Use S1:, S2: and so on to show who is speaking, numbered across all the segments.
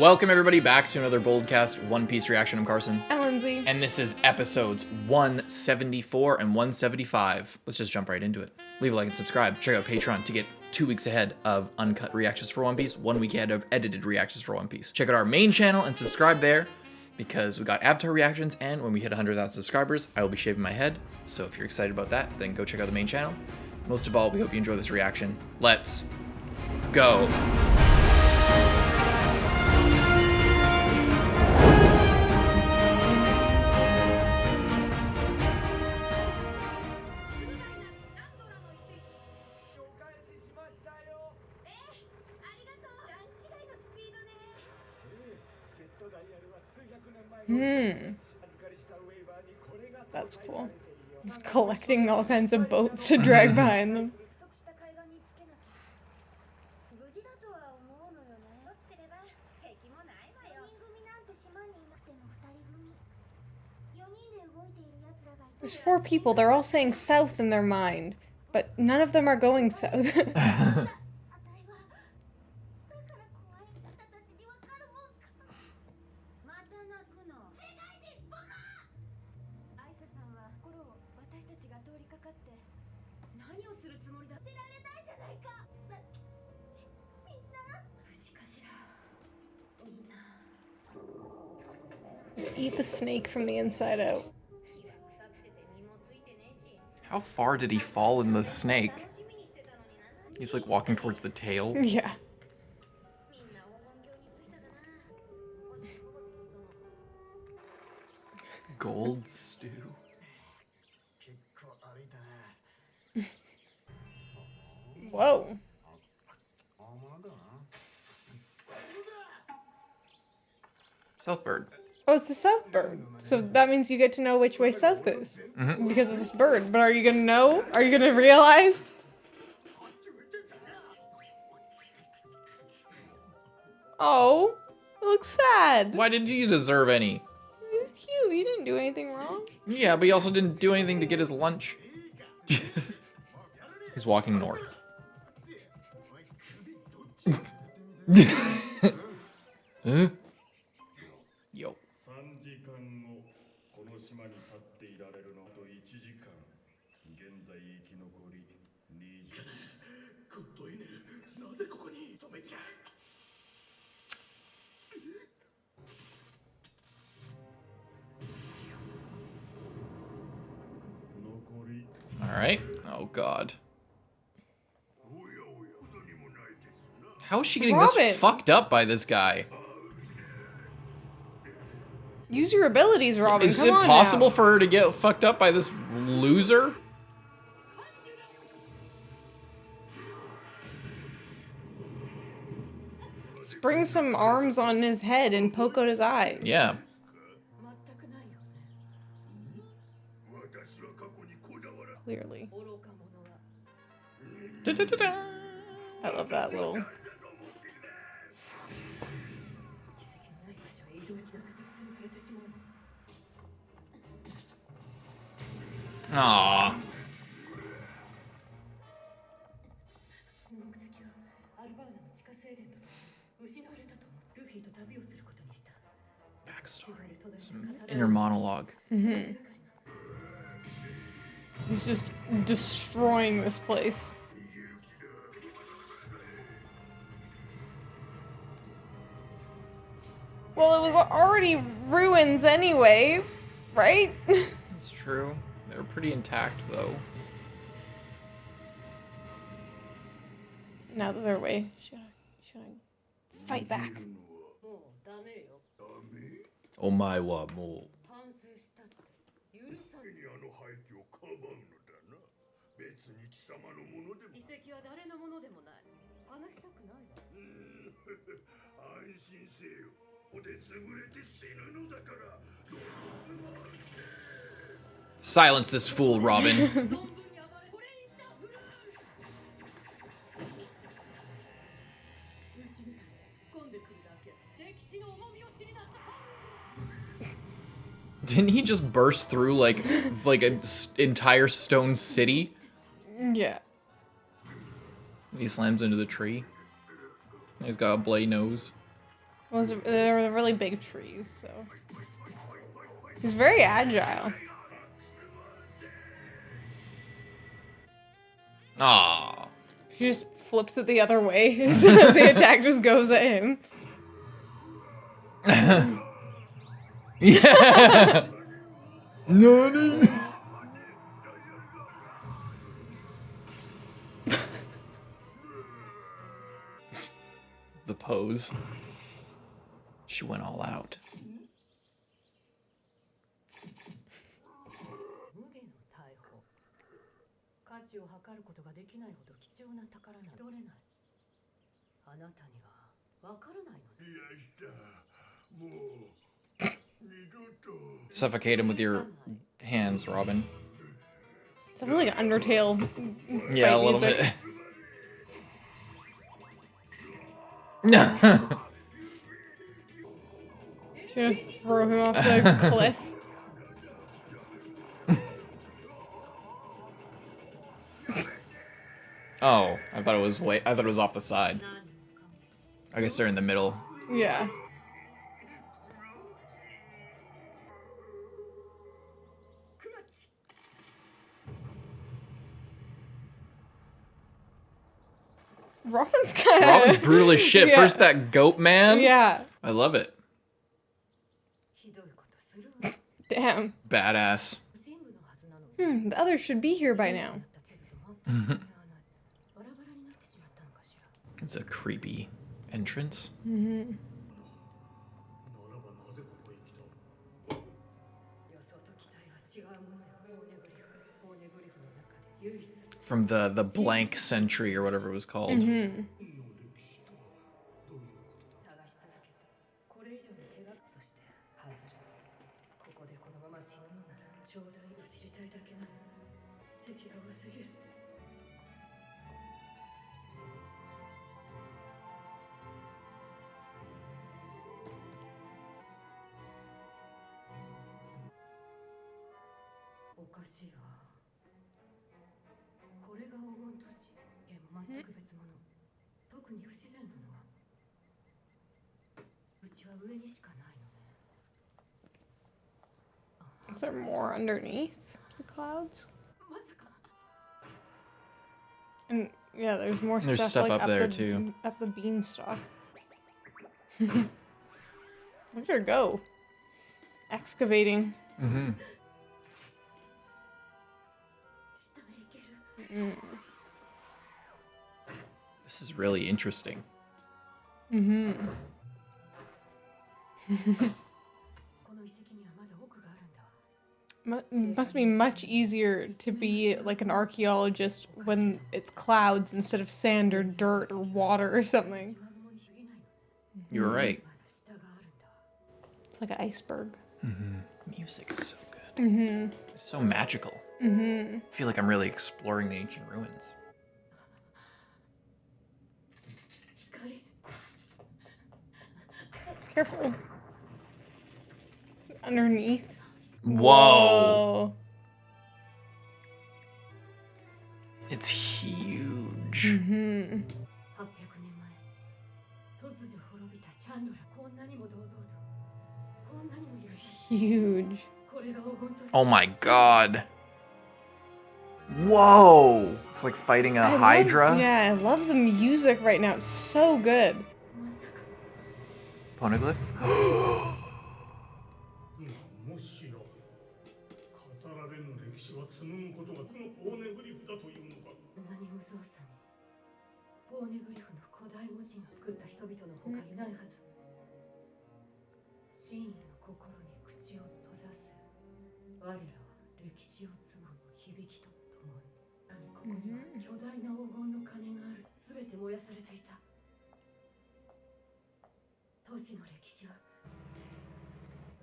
S1: Welcome everybody back to another BOLDcast One Piece reaction. I'm Carson.
S2: I'm Lindsay.
S1: And this is episodes 174 and 175. Let's just jump right into it. Leave a like and subscribe. Check out Patreon to get 2 weeks ahead of uncut reactions for One Piece, 1 week ahead of edited reactions for One Piece. Check out our main channel and subscribe there because we got Avatar reactions, and when we hit 100,000 subscribers, I will be shaving my head. So if you're excited about that, then go check out the main channel. Most of all, we hope you enjoy this reaction. Let's go.
S2: That's cool. He's collecting all kinds of boats to drag behind them. There's 4 people. They're all saying south in their mind, but none of them are going south. Just eat the snake from the inside out.
S1: How far did he fall in the snake? He's like walking towards the tail.
S2: Yeah.
S1: Gold stew.
S2: Whoa.
S1: Southbird.
S2: Oh, it's the south bird. So that means you get to know which way south is because of this bird. But are you gonna know? Are you gonna realize? Oh, it looks sad.
S1: Why did you deserve any?
S2: He's cute. He didn't do anything wrong.
S1: Yeah, but he also didn't do anything to get his lunch. He's walking north. Huh? Yo. All right. Oh God. How is she getting
S2: Robin.
S1: this fucked up by this guy?
S2: Use your abilities, Robin.
S1: Is
S2: Come
S1: it
S2: on
S1: possible
S2: now.
S1: for her to get fucked up by this loser?
S2: Spring some arms on his head and poke out his eyes.
S1: Yeah.
S2: Clearly.
S1: Da-da-da-da.
S2: I love that little...
S1: Aww. Backstory. Some inner monologue.
S2: He's just destroying this place. Well, it was already ruins anyway, right?
S1: That's true. They were pretty intact, though.
S2: Now that they're away, should I fight back?
S1: Omae wa mou. Silence this fool, Robin. Didn't he just burst through like an entire stone city?
S2: Yeah.
S1: He slams into the tree. He's got a bloody nose.
S2: There were really big trees, so he's very agile.
S1: Aww.
S2: He just flips it the other way, so the attack just goes at him.
S1: Yeah. Nani? The pose. She went all out. Suffocate him with your hands, Robin.
S2: It's definitely like an Undertale.
S1: Yeah, a
S2: fight
S1: little
S2: music.
S1: bit.
S2: She's gonna throw him off the cliff.
S1: Oh, I thought it was off the side. I guess they're in the middle.
S2: Yeah. Robin's kind of...
S1: Robin's brutal as shit.
S2: Yeah.
S1: First that goat man.
S2: Yeah.
S1: I love it.
S2: Damn.
S1: Badass.
S2: The others should be here by now.
S1: It's a creepy entrance. From the blank century or whatever it was called.
S2: Is there more underneath the clouds? And yeah, there's more
S1: There's
S2: stuff,
S1: stuff
S2: like
S1: up there, too.
S2: Up the beanstalk. Look at her go. Excavating.
S1: This is really interesting.
S2: Must be much easier to be like an archaeologist when it's clouds instead of sand or dirt or water or something.
S1: You're right.
S2: It's like an iceberg.
S1: Music is so good. It's so magical. I feel like I'm really exploring the ancient ruins.
S2: Careful. Underneath.
S1: Whoa. It's huge.
S2: Huge.
S1: Oh my god. Whoa. It's like fighting a hydra.
S2: I love the music right now. It's so good.
S1: Poneglyph.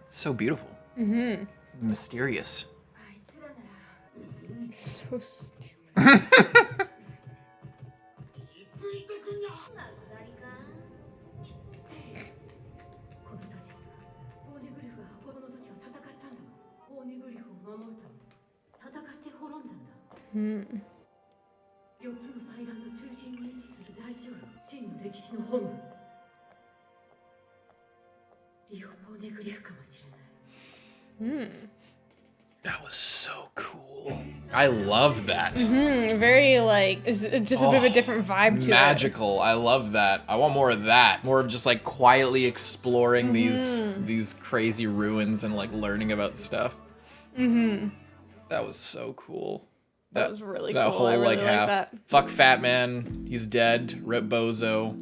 S1: It's so beautiful. Mysterious.
S2: So stupid.
S1: That was so cool. I love that.
S2: Very, like, it's just a bit of a different vibe to it.
S1: Magical. I love that. I want more of that. More of just like quietly exploring these crazy ruins and like learning about stuff. That was so cool.
S2: That was really
S1: that
S2: cool.
S1: Whole
S2: I really
S1: like
S2: like
S1: half.
S2: that.
S1: Fuck Fat Man. He's dead. Rip Bozo.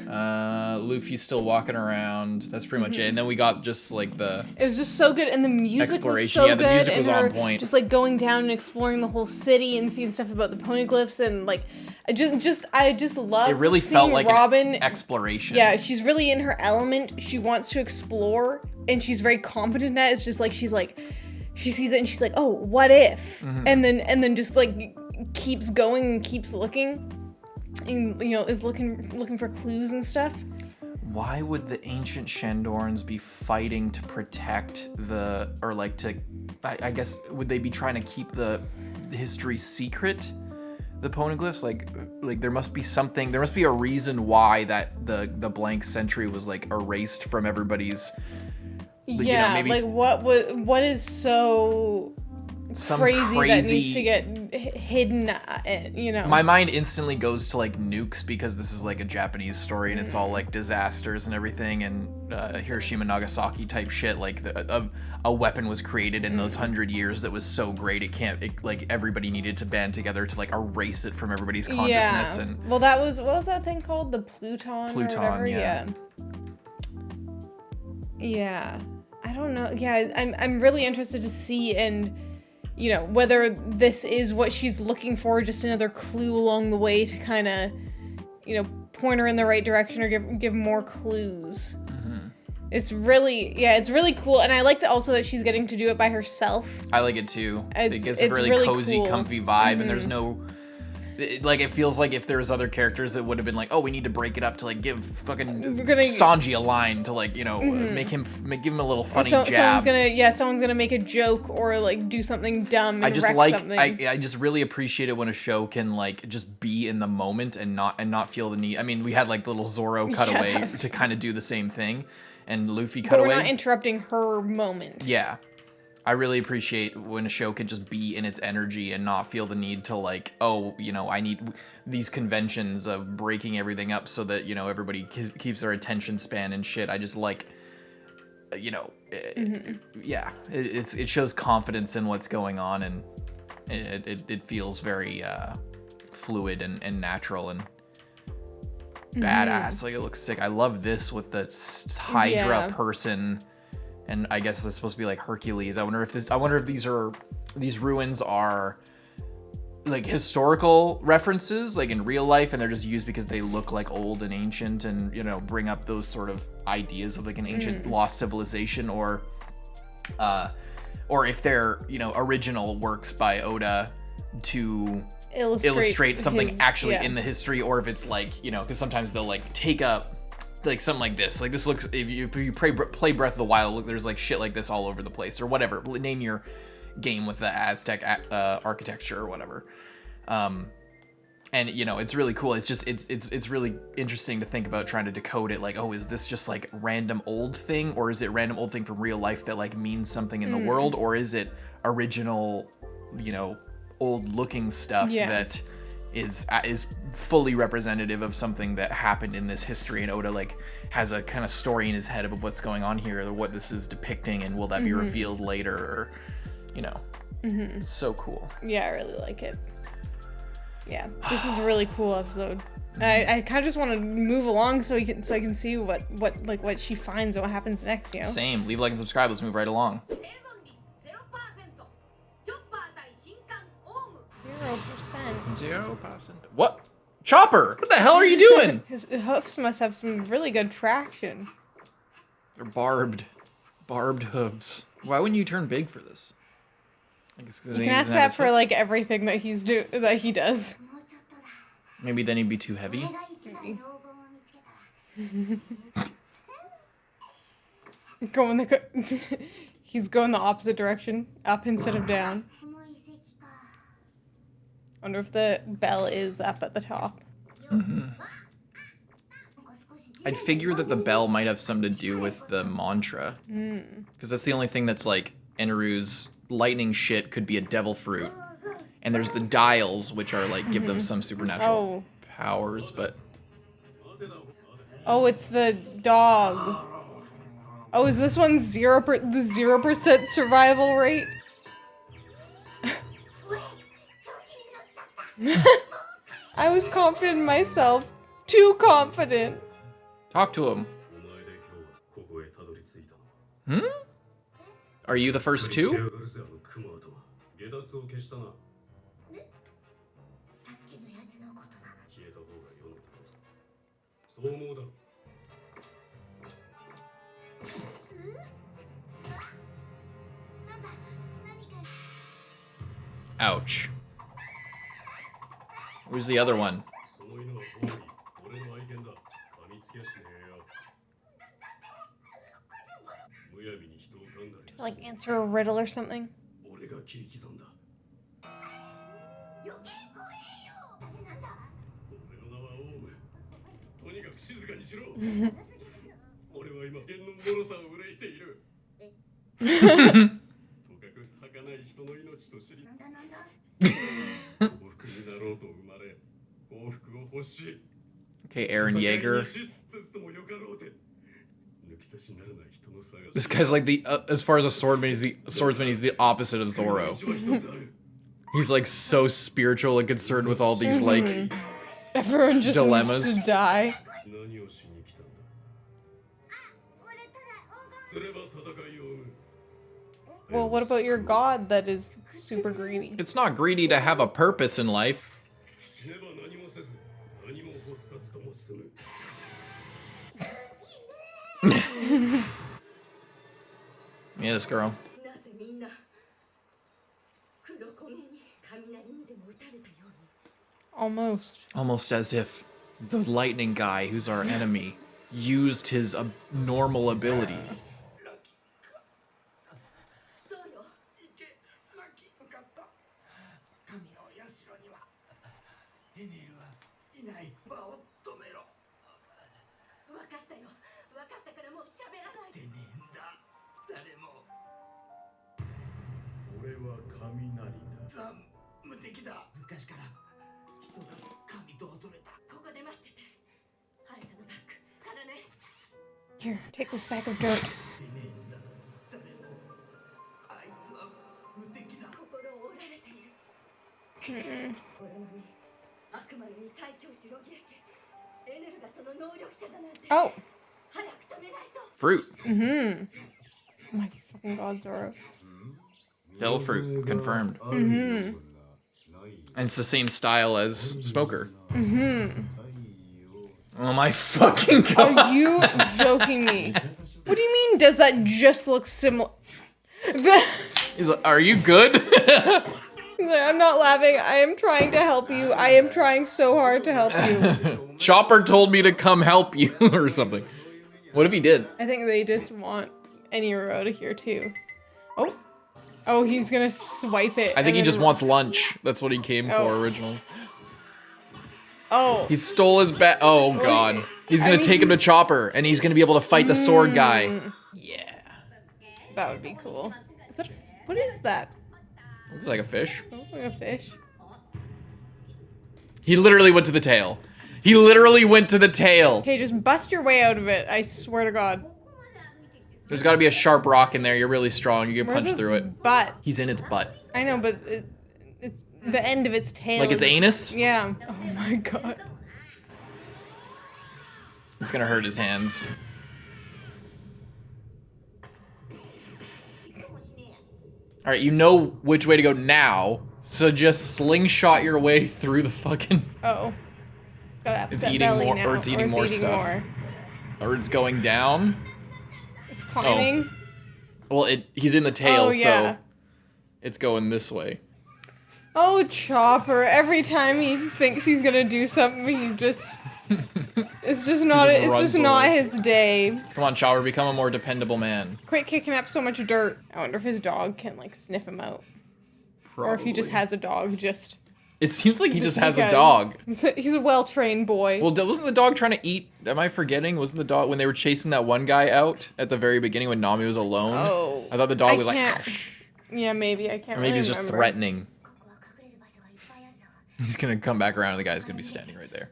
S1: Luffy's still walking around. That's pretty much it. And then we got just like the
S2: It was just so good, and the music was so good.
S1: The music was
S2: and
S1: on point.
S2: Just like going down and exploring the whole city and seeing stuff about the poneglyphs and like, I just love.
S1: It really
S2: seeing
S1: felt like
S2: Robin
S1: an exploration.
S2: Yeah, she's really in her element. She wants to explore, and she's very competent at it. It's just like she sees it and she's like, oh, what if? And then just like keeps going and keeps looking. And, you know, is looking for clues and stuff.
S1: Why would the ancient Shandorans be fighting to protect I guess, would they be trying to keep the history secret? The poneglyphs? Like there must be something, there must be a reason why that the blank century was like erased from everybody's.
S2: Yeah, you know, maybe what is so crazy that needs to get hidden, you know.
S1: My mind instantly goes to like nukes because this is like a Japanese story and it's all like disasters and everything and Hiroshima Nagasaki type shit. Like a weapon was created in those 100 years that was so great like everybody needed to band together to like erase it from everybody's consciousness. And
S2: well, that was, what was that thing called? The Pluton or whatever? Yeah. I don't know. Yeah, I'm really interested to see, and you know, whether this is what she's looking for, just another clue along the way to kind of, you know, point her in the right direction or give more clues. It's really cool, and I like that also that she's getting to do it by herself.
S1: I like it too. It gives a really cozy, cool, comfy vibe, and there's no. It feels like if there was other characters, it would have been like, oh, we need to break it up to like give fucking Sanji a line to like, you know, give him a little funny jab.
S2: Someone's gonna make a joke or like do something dumb. And I
S1: just really appreciate it when a show can like just be in the moment and not feel the need. I mean, we had like little Zoro cutaway to kind of do the same thing, and Luffy cutaway.
S2: But we're not interrupting her moment.
S1: Yeah. I really appreciate when a show can just be in its energy and not feel the need to like, oh, you know, I need these conventions of breaking everything up so that, you know, everybody keeps their attention span and shit. I just like, you know, it shows confidence in what's going on, and it feels very fluid and natural and badass. Like, it looks sick. I love this with the Hydra person. And I guess that's supposed to be like Hercules. I wonder if these ruins are like historical references, like in real life, and they're just used because they look like old and ancient, and you know, bring up those sort of ideas of like an ancient lost civilization, or if they're, you know, original works by Oda to illustrate something actually in the history, or if it's like, you know, because sometimes they'll like take up like something like this looks, if you play Breath of the Wild, look, there's like shit like this all over the place, or whatever. Name your game with the Aztec architecture or whatever. And you know, it's really cool. It's just it's really interesting to think about trying to decode it. Like, oh, is this just like random old thing, or is it random old thing from real life that like means something in the world, or is it original, you know, old looking stuff that is fully representative of something that happened in this history, and Oda like has a kind of story in his head of what's going on here, or what this is depicting, and will that be revealed later, or, you know. It's so cool.
S2: Yeah, I really like it. Yeah, this is a really cool episode. I kind of just want to move along so I can see what she finds and what happens next, you know.
S1: Same. Leave a like and subscribe. Let's move right along. 0%. What? Chopper! What the hell are you doing?
S2: His hoofs must have some really good traction.
S1: They're barbed hooves. Why wouldn't you turn big for this? I guess
S2: you can ask that for like everything that he does.
S1: Maybe then he'd be too heavy.
S2: He's going the opposite direction, up instead of down. Wonder if the bell is up at the top.
S1: I'd figure that the bell might have something to do with the mantra. Because that's the only thing that's like Eneru's lightning shit could be a devil fruit. And there's the dials, which are like give them some supernatural powers, but...
S2: Oh, it's the dog. Oh, is this one the 0% survival rate? I was confident in myself. Too confident.
S1: Talk to him. Are you the first two? Ouch. Where's the other one?
S2: Like answer a riddle or something.
S1: Okay, Aaron Yeager. This guy's like the as far as a swordsman, he's the opposite of Zoro. He's like so spiritual and concerned with all these like
S2: everyone just
S1: dilemmas.
S2: Needs to die. Well, what about your god that is super greedy?
S1: It's not greedy to have a purpose in life. Yeah, this girl.
S2: Almost.
S1: Almost as if the lightning guy, who's our enemy, used his normal ability.
S2: Here, take this bag of dirt. Oh.
S1: Fruit.
S2: Oh my fucking god, Zoro.
S1: Devil fruit, confirmed. And it's the same style as Smoker. Oh my fucking god.
S2: Are you joking me? What do you mean, does that just look similar?
S1: He's like, are you good?
S2: I'm not laughing. I am trying to help you. I am trying so hard to help you.
S1: Chopper told me to come help you or something. What if he did?
S2: I think they just want Eneru out of here too. Oh. Oh, he's gonna swipe it.
S1: I think he just wants lunch. That's what he came for originally.
S2: Oh.
S1: He stole his bat. Oh god. He's gonna take him to Chopper and he's gonna be able to fight the sword guy. Yeah.
S2: That would be cool. Is that what is that?
S1: Looks like a fish.
S2: Oh, like a fish.
S1: He literally went to the tail. He literally went to the tail.
S2: Okay, just bust your way out of it. I swear to God.
S1: There's got to be a sharp rock in there. You're really strong. You can punch through it.
S2: Butt.
S1: He's in its butt.
S2: I know, but it's the end of its tail.
S1: Like its anus?
S2: Yeah. Oh my god.
S1: It's gonna hurt his hands. All right, you know which way to go now, so just slingshot your way through the fucking.
S2: Oh. It's got an upset
S1: eating
S2: belly
S1: more,
S2: now.
S1: or it's eating more stuff.
S2: More.
S1: Or it's going down.
S2: It's climbing.
S1: Oh. Well, he's in the tail,
S2: yeah.
S1: so it's going this way.
S2: Oh, Chopper! Every time he thinks he's gonna do something, he just. It's just not. It's just not his day.
S1: Come on, Chopper, become a more dependable man.
S2: Quit kicking up so much dirt. I wonder if his dog can like sniff him out,
S1: Probably.
S2: or if he just has a dog just
S1: It seems like he just has a
S2: Because
S1: dog.
S2: He's a well-trained boy.
S1: Well, wasn't the dog trying to eat? Am I forgetting? Wasn't the dog when they were chasing that one guy out at the very beginning when Nami was alone?
S2: Oh.
S1: I thought the dog was like.
S2: Yeah, maybe. I can't
S1: Or maybe
S2: really
S1: he's just
S2: remember.
S1: threatening. He's gonna come back around and the guy's gonna be standing right there.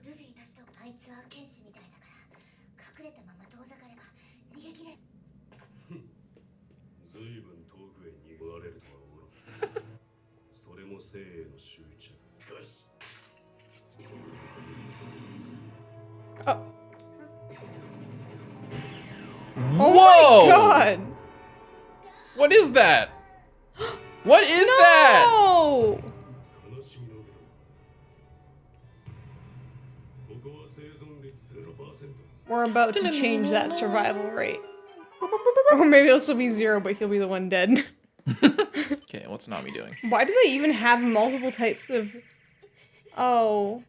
S2: Oh.
S1: Whoa!
S2: Oh my god!
S1: What is that? What is that?
S2: No! We're about to change that survival rate. Or maybe it'll still be 0, but he'll be the one dead.
S1: Okay, what's Nami doing?
S2: Why do they even have multiple types of... Oh.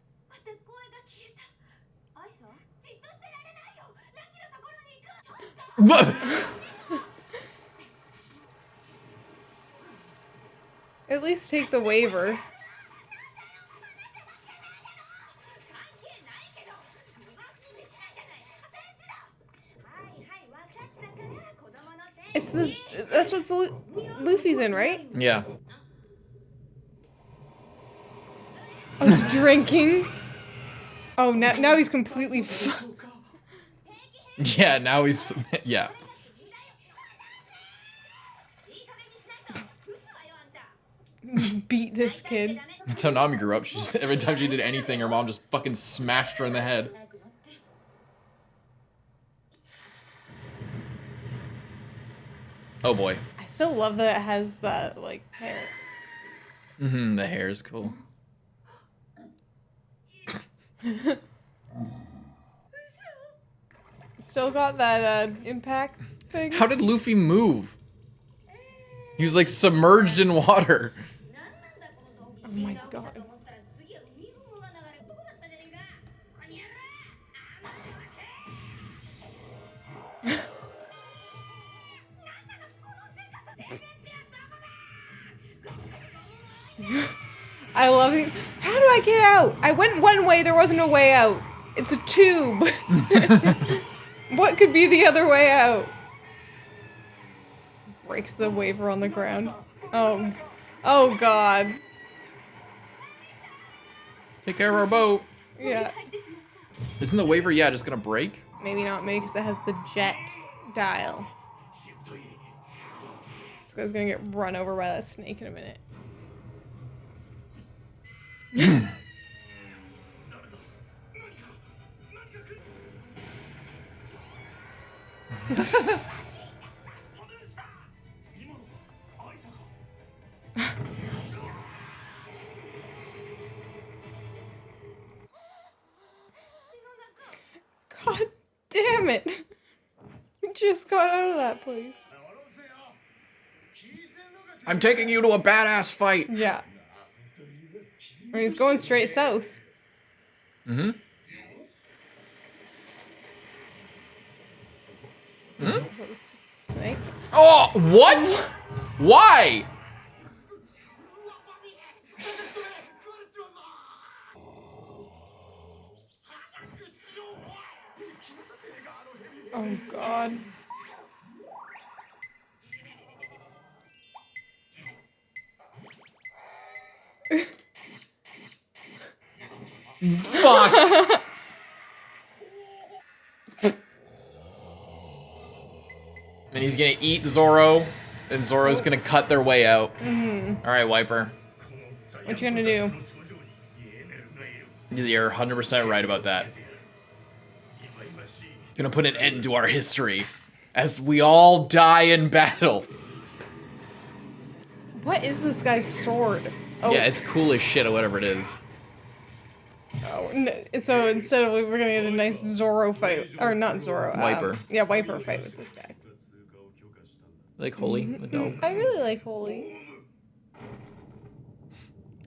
S2: At least take the waiver. It's the... That's what Luffy's in, right?
S1: Yeah.
S2: Oh, it's drinking. Oh, now he's completely...
S1: Yeah, now he's... Yeah.
S2: Beat this kid.
S1: That's how Nami grew up. She just, every time she did anything, her mom just fucking smashed her in the head. Oh boy.
S2: I still love that it has that, like, hair.
S1: Mm-hmm, the hair is cool.
S2: Still got that, impact thing.
S1: How did Luffy move? He was like submerged in water.
S2: Oh my god. I love it. How do I get out? I went one way, there wasn't a way out. It's a tube. What could be the other way out? Breaks the waiver on the ground. Oh. Oh god.
S1: Take care of our boat.
S2: Yeah.
S1: Isn't the waiver, yeah, just gonna break?
S2: Maybe not me, because it has the jet dial. This guy's gonna get run over by that snake in a minute. God damn it. We just got out of that place.
S1: I'm taking you to a badass fight.
S2: Yeah. Or he's going straight south.
S1: Mm-hmm. Hmm?
S2: Snake?
S1: Oh, what? Why?
S2: Oh god.
S1: Fuck. And he's gonna eat Zoro, and Zoro's gonna cut their way out.
S2: Mm-hmm.
S1: All right, Wiper.
S2: What you gonna do?
S1: You're 100% right about that. Gonna put an end to our history as we all die in battle.
S2: What is this guy's sword? Oh.
S1: Yeah, it's cool as shit or whatever it is.
S2: Oh, so instead of, we're gonna get a nice Zoro fight, or not Zoro,
S1: Wiper.
S2: Yeah, Wiper fight with this guy.
S1: Like Holy, the dog.
S2: I really like Holy.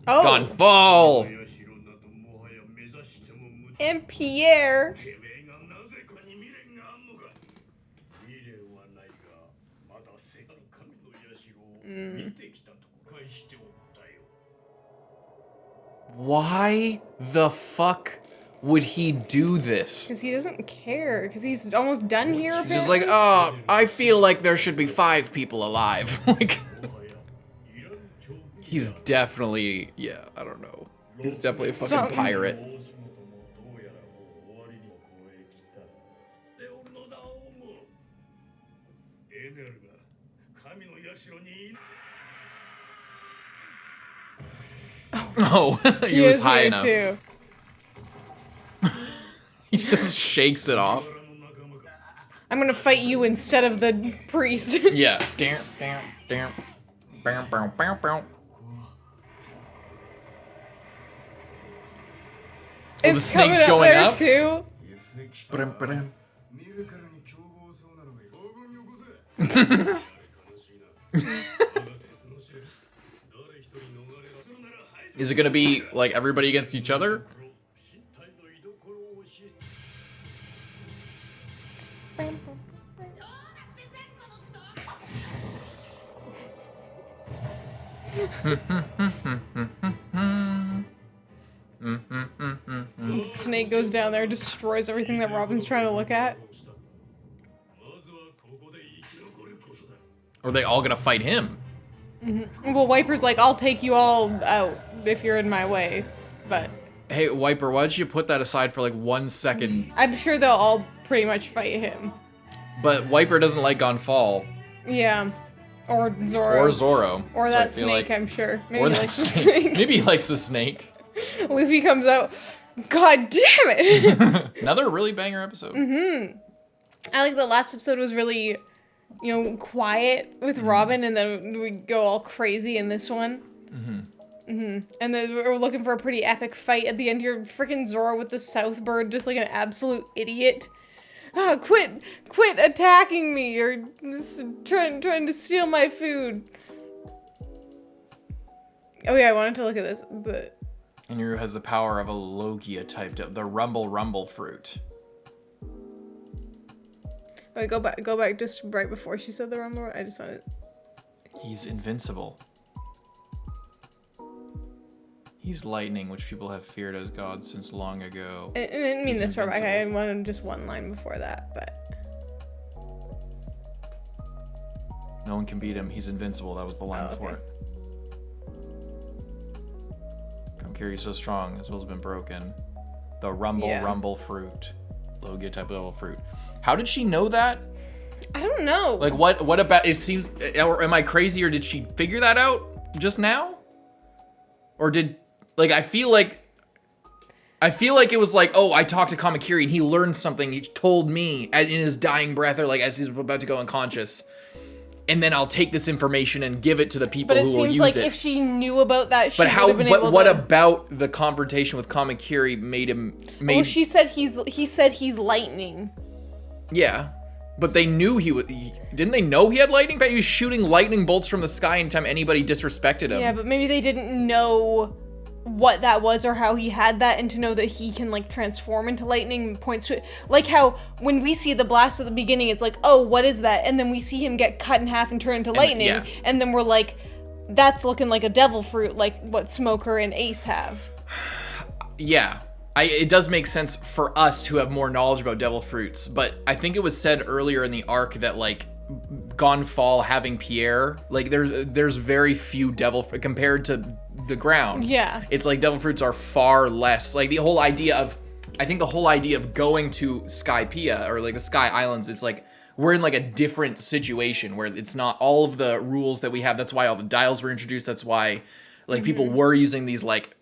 S2: Oh.
S1: Gone full.
S2: And Pierre.
S1: Why the fuck would he do this?
S2: Because he doesn't care. Because he's almost done here, apparently.
S1: He's just like, oh, I feel like there should be 5 people alive. Like, he's definitely, yeah, I don't know. He's definitely a fucking pirate. Oh, he was high enough.
S2: Too.
S1: He just shakes it off.
S2: I'm gonna fight you instead of the priest.
S1: Yeah. Damn, damn, damn. Bow, bow, bow, bow. Oh, the snake's going up
S2: too.
S1: Ba-dum, ba-dum. Is it gonna be like everybody against each other?
S2: The snake goes down there, destroys everything that Robin's trying to look at.
S1: Or are they all gonna fight him?
S2: Mm-hmm. Well, Wiper's like, I'll take you all out if you're in my way, but...
S1: Hey, Wiper, why don't you put that aside for like 1 second?
S2: I'm sure they'll all pretty much fight him.
S1: But Wiper doesn't like Gonfall.
S2: Yeah. Or Zoro.
S1: Or Zoro.
S2: Or
S1: So
S2: that snake, I'm sure. Maybe
S1: or
S2: he
S1: that
S2: likes the
S1: snake.
S2: snake.
S1: Maybe he likes the snake.
S2: Luffy comes out. God damn it!
S1: Another really banger episode.
S2: I like the last episode was really, quiet with Robin, and then we go all crazy in this one. And then we're looking for a pretty epic fight at the end here. Freaking Zoro with the Southbird, just like an absolute idiot. Oh, quit attacking me! You're trying to steal my food. Oh yeah, I wanted to look at this, but...
S1: Eneru has the power of a Logia type, the Rumble fruit.
S2: Wait, go back just right before she said the Rumble. I just wanted...
S1: He's invincible. He's lightning, which people have feared as gods since long ago.
S2: I didn't mean
S1: He's
S2: this for back. I
S1: invincible.
S2: wanted just one line before that, but...
S1: No one can beat him. He's invincible. That was the line before it. Kamakiri's so strong. His will's been broken. The Rumble fruit. Logia type level fruit. How did she know that?
S2: I don't know.
S1: Like, what about... It seems... Or am I crazy, or did she figure that out just now? Or did... Like, I feel like it was like, oh, I talked to Kamakiri and he learned something. He told me in his dying breath, or like as he's about to go unconscious. And then I'll take this information and give it to the people who will use it.
S2: But it seems like if she knew about that, she would have been able to...
S1: But what about the confrontation with Kamakiri made him...
S2: Well, she said he said he's lightning.
S1: Yeah. But they knew he would... Didn't they know he had lightning? But he was shooting lightning bolts from the sky anytime anybody disrespected him.
S2: Yeah, but maybe they didn't know what that was or how he had that, and to know that he can like transform into lightning points to it. Like how when we see the blast at the beginning, it's like, oh, what is that? And then we see him get cut in half and turn into lightning, and then we're like, that's looking like a devil fruit, like what Smoker and Ace have.
S1: Yeah. It does make sense for us who have more knowledge about devil fruits, but I think it was said earlier in the arc that like Gonfall having Pierre, like there's very few devil compared to the ground.
S2: Yeah.
S1: It's like devil fruits are far less. Like the whole idea of going to Skypiea or like the Sky Islands, it's like we're in like a different situation where it's not all of the rules that we have. That's why all the dials were introduced. That's why like people were using these like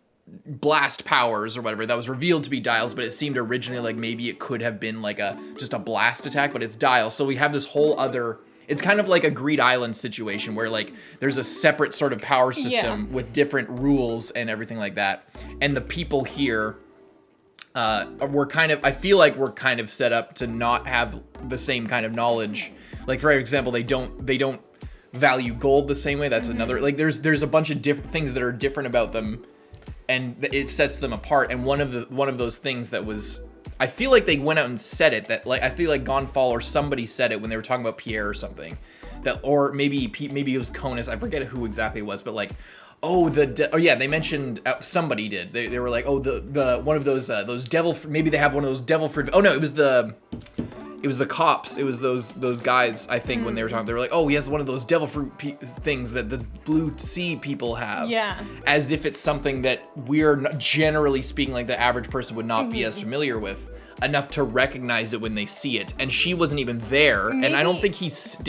S1: blast powers or whatever that was revealed to be dials, but it seemed originally like maybe it could have been like just a blast attack, but it's dials. So we have this whole other, it's kind of like a Greed Island situation where like there's a separate sort of power system with different rules and everything like that. And the people here I feel like we're kind of set up to not have the same kind of knowledge. Like for example, they don't value gold the same way. That's another, like there's a bunch of different things that are different about them, and it sets them apart. And one of those things that was, I feel like they went out and said it, that like I feel like Gonfall or somebody said it when they were talking about Pierre or something, that, or maybe it was Conis, I forget who exactly it was, but like, Oh, they mentioned somebody did. They were like, oh, the one of those devil. Maybe they have one of those devil fruit. Oh no, it was the cops. It was those guys. I think when they were talking, they were like, oh, he has one of those devil fruit things that the blue sea people have.
S2: Yeah.
S1: As if it's something that we're generally speaking, like the average person would not be as familiar with enough to recognize it when they see it. And she wasn't even there.
S2: Maybe,
S1: and I don't think he said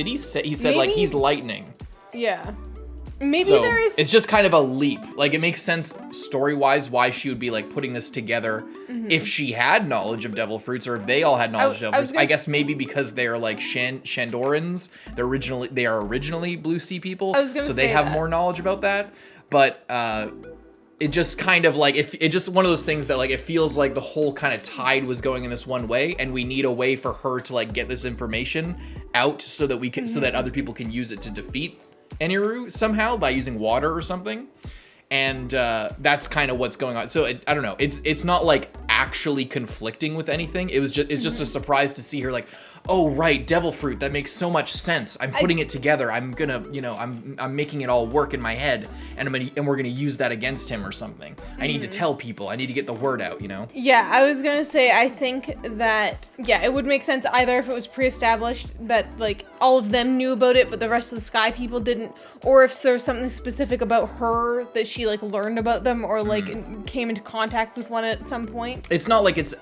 S1: like he's lightning.
S2: Yeah. Maybe
S1: So
S2: there's...
S1: it's just kind of a leap. Like, it makes sense story-wise why she would be, like, putting this together if she had knowledge of devil fruits, or if they all had knowledge of devil fruits. I guess maybe because they're, like, Shandorans. They are originally Blue Sea people.
S2: I was gonna
S1: so
S2: say
S1: they have
S2: that.
S1: more knowledge about that. But it just kind of, like, it just one of those things that, like, it feels like the whole kind of tide was going in this one way, and we need a way for her to, like, get this information out so that we can, so that other people can use it to defeat eneru somehow by using water or something. And that's kind of what's going on. So I don't know. It's not like actually conflicting with anything. It's just a surprise to see her like, oh right, devil fruit. That makes so much sense. I'm putting it together. I'm gonna, I'm making it all work in my head, and we're gonna use that against him or something. I need to tell people. I need to get the word out.
S2: Yeah, I was gonna say, I think that, it would make sense either if it was pre-established that, like, all of them knew about it, but the rest of the Sky people didn't, or if there was something specific about her that she, like, learned about them, or, like, came into contact with one at some point.
S1: It's not like it's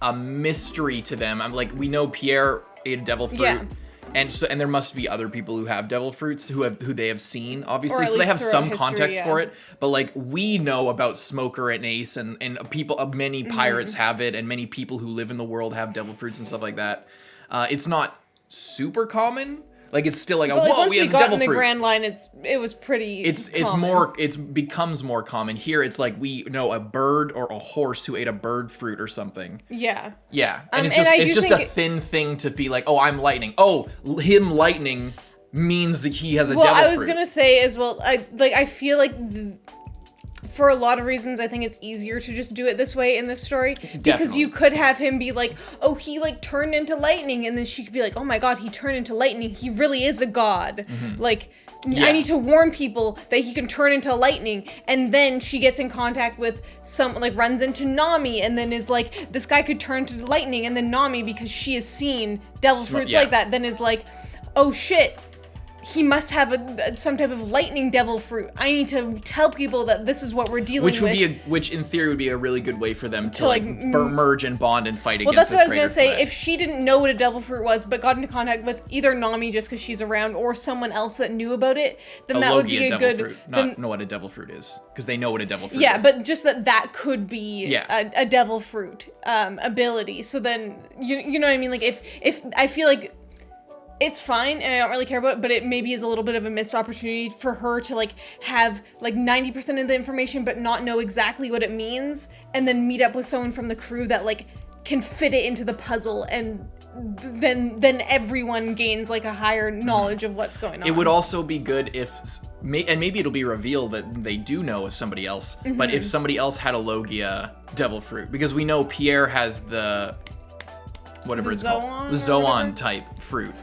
S1: a mystery to them. I'm like, we know Pierre ate a devil fruit. And there must be other people who have devil fruits who they have seen, obviously, so they have some context for it. But like, we know about Smoker and Ace, and many pirates have it, and many people who live in the world have devil fruits and stuff like that. It's not super common. Like, it's still like, whoa, he has a devil fruit. Once we got in the
S2: Grand Line, it was pretty common.
S1: It becomes more common. Here, it's like we know a bird or a horse who ate a bird fruit or something.
S2: Yeah.
S1: Yeah, and it's just a thin thing to be like, oh, I'm lightning. Oh, him lightning means that he has a devil fruit.
S2: Well, I was gonna say as well, I feel like for a lot of reasons, I think it's easier to just do it this way in this story.
S1: Definitely.
S2: Because you could have him be like, oh, he, like, turned into lightning. And then she could be like, oh my god, he turned into lightning. He really is a god. Like, I need to warn people that he can turn into lightning. And then she gets in contact with runs into Nami. And then is like, this guy could turn to lightning. And then Nami, because she has seen devil fruits like that, then is like, oh shit, he must have some type of lightning devil fruit. I need to tell people that this is what we're dealing with.
S1: Which in theory would be a really good way for them to like merge and bond and fight against.
S2: Well, that's what I was
S1: gonna
S2: say. If she didn't know what a devil fruit was, but got into contact with either Nami just because she's around, or someone else that knew about it, then that would be a good.
S1: Fruit. Not know what a devil fruit is, because they know what a devil fruit is.
S2: Yeah, but just that could be a devil fruit ability. So then you know what I mean? Like if I feel like it's fine, and I don't really care about it, but it maybe is a little bit of a missed opportunity for her to, like, have, like, 90% of the information but not know exactly what it means, and then meet up with someone from the crew that, like, can fit it into the puzzle, and then everyone gains, like, a higher knowledge of what's going on.
S1: It would also be good if, and maybe it'll be revealed that they do know somebody else, but if somebody else had a Logia devil fruit, because we know Pierre has the, whatever it's called, the Zoan type fruit.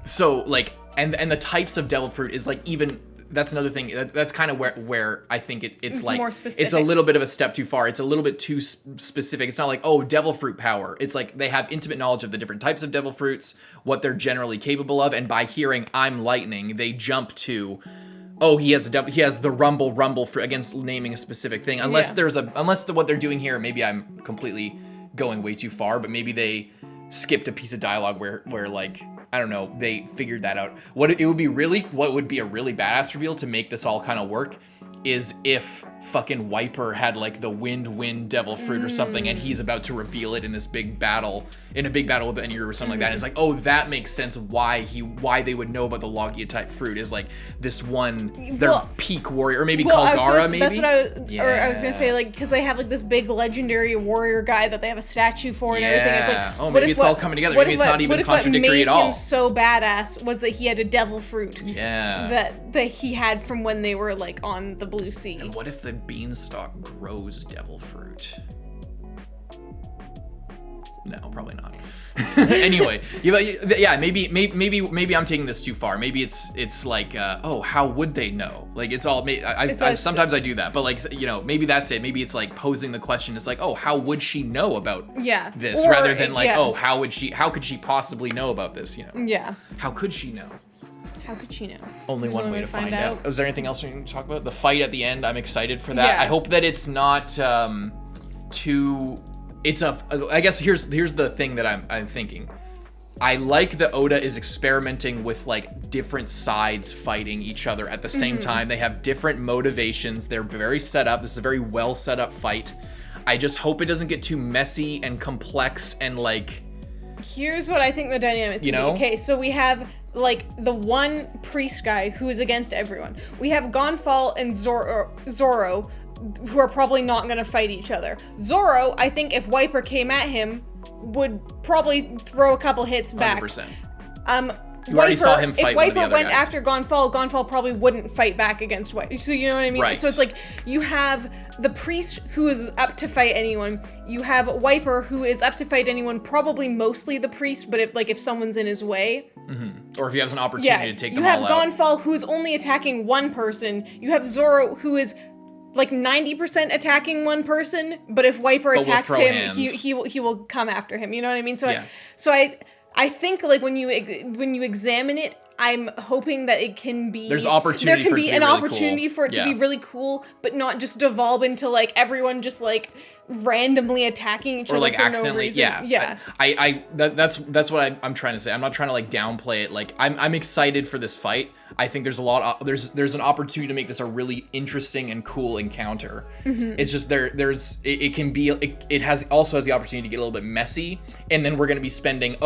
S1: So like, and the types of devil fruit is like, even that's another thing. That's kind of where I think it's like
S2: more specific.
S1: It's a little bit of a step too far. It's a little bit too specific. It's not like, oh, devil fruit power. It's like they have intimate knowledge of the different types of devil fruits, what they're generally capable of, and by hearing I'm lightning, they jump to, oh, he has the rumble fruit, against naming a specific thing. Unless what they're doing here, maybe I'm completely going way too far, but maybe they skipped a piece of dialogue where like, I don't know, they figured that out. What would be a really badass reveal to make this all kind of work is if fucking Wiper had like the wind devil fruit or something, and he's about to reveal it in this big battle, with Eneru or something like that. And it's like, oh, that makes sense of why they would know about the Logia type fruit, is like this one, their peak warrior, or maybe Kalgara, maybe. That's what
S2: I was gonna say, like, because they have like this big legendary warrior guy that they have a statue for and everything. It's like,
S1: oh, maybe it's all coming together. Maybe it's not even contradictory at all.
S2: What made him so badass was that he had a devil fruit.
S1: Yeah.
S2: That he had from when they were like on the Blue Sea.
S1: And what if the beanstalk grows devil fruit? No, probably not. Anyway, yeah, maybe I'm taking this too far. Maybe it's like, oh, how would they know? Like, it's all. Sometimes I do that, but like, maybe that's it. Maybe it's like posing the question. It's like, oh, how would she know about this, rather than like, oh, how could she possibly know about this?
S2: Yeah.
S1: How could she know?
S2: How could she know?
S1: Only one way to find out. Was there anything else we can talk about? The fight at the end. I'm excited for that. I hope that it's not too. I guess here's the thing that I'm thinking. I like that Oda is experimenting with like different sides fighting each other at the same time. They have different motivations. They're very set up. This is a very well set up fight. I just hope it doesn't get too messy and complex and like.
S2: Here's what I think the dynamic could be. Okay, so we have like the one priest guy who is against everyone. We have Gonfal and Zoro, who are probably not going to fight each other. Zoro, I think if Wiper came at him, would probably throw a couple hits back.
S1: 100%. You already saw him fight
S2: if
S1: one of the
S2: Wiper
S1: other
S2: went
S1: guys.
S2: after Gonfal probably wouldn't fight back against Wiper. So you know what I mean?
S1: Right.
S2: So it's like you have the priest who is up to fight anyone. You have Wiper who is up to fight anyone, probably mostly the priest, but if someone's in his way.
S1: Mm-hmm. Or if he has an opportunity to take them all out.
S2: You have Gonfal who's only attacking one person. You have Zoro who is like 90% attacking one person, but if Wiper attacks him, he will come after him. You know what I mean? So I think like when you examine it, I'm hoping that it can be
S1: there's opportunity. There can be an opportunity
S2: for it to be really cool, but not just devolve into like everyone just like randomly attacking each other
S1: like
S2: for
S1: accidentally.
S2: no reason.
S1: That's what I'm trying to say. I'm not trying to like downplay it. Like I'm excited for this fight. I think there's there's an opportunity to make this a really interesting and cool encounter. It's just it also has the opportunity to get a little bit messy, and then we're going to be spending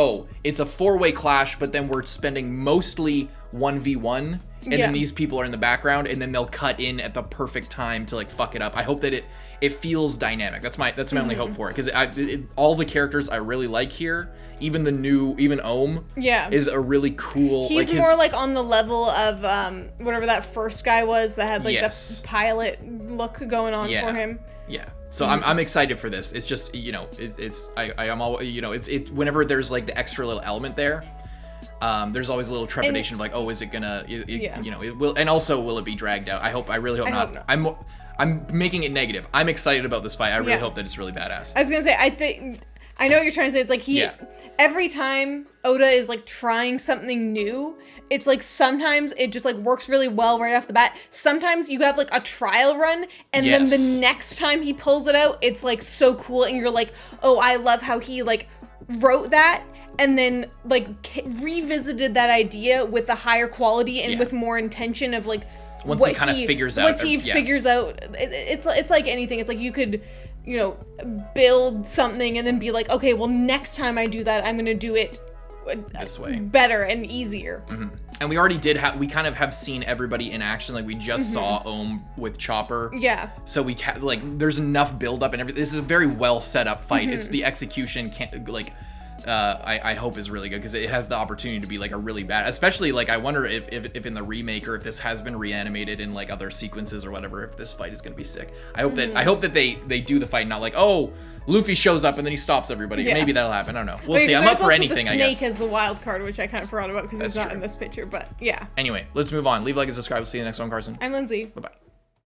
S1: it's a 4-way clash, but then we're spending mostly 1v1, and then these people are in the background, and then they'll cut in at the perfect time to like fuck it up. I hope that it feels dynamic. That's my only hope for it, because all the characters I really like here. Even Ohm is a really cool.
S2: He's more like on the level of whatever that first guy was that had like the pilot look going on for him.
S1: Yeah. So I'm excited for this. It's just I'm all whenever there's like the extra little element there. There's always a little trepidation of like, is it gonna it will, and also will it be dragged out? I really hope not. I'm making it negative. I'm excited about this fight. I really hope that it's really badass.
S2: I was gonna say I know what you're trying to say. It's like every time Oda is like trying something new, it's like sometimes it just like works really well right off the bat. Sometimes you have like a trial run, and then the next time he pulls it out, it's like so cool, and you're like, oh, I love how he like wrote that and then like revisited that idea with a higher quality and with more intention of like
S1: once he kind of figures out.
S2: Once he figures out, it's like anything. It's like you could, build something and then be like, okay, well, next time I do that, I'm gonna do it
S1: this way,
S2: better and easier.
S1: And we already we kind of have seen everybody in action. Like we just saw Ohm with Chopper. Yeah. So there's enough build up and everything. This is a very well set up fight. It's the execution I hope is really good, because it has the opportunity to be like a really bad, especially like I wonder if in the remake, or if this has been reanimated in like other sequences or whatever, if this fight is going to be sick. I hope that they do the fight, not like, oh, Luffy shows up and then he stops everybody. Maybe that'll happen. I don't know. We'll see. I'm up for anything, I guess.
S2: Snake as the wild card, which I kind of forgot about because he's not in this picture, but yeah.
S1: Anyway, let's move on. Leave a like and subscribe. We'll see you in the next one, Carson.
S2: I'm Lindsay.
S1: Bye-bye.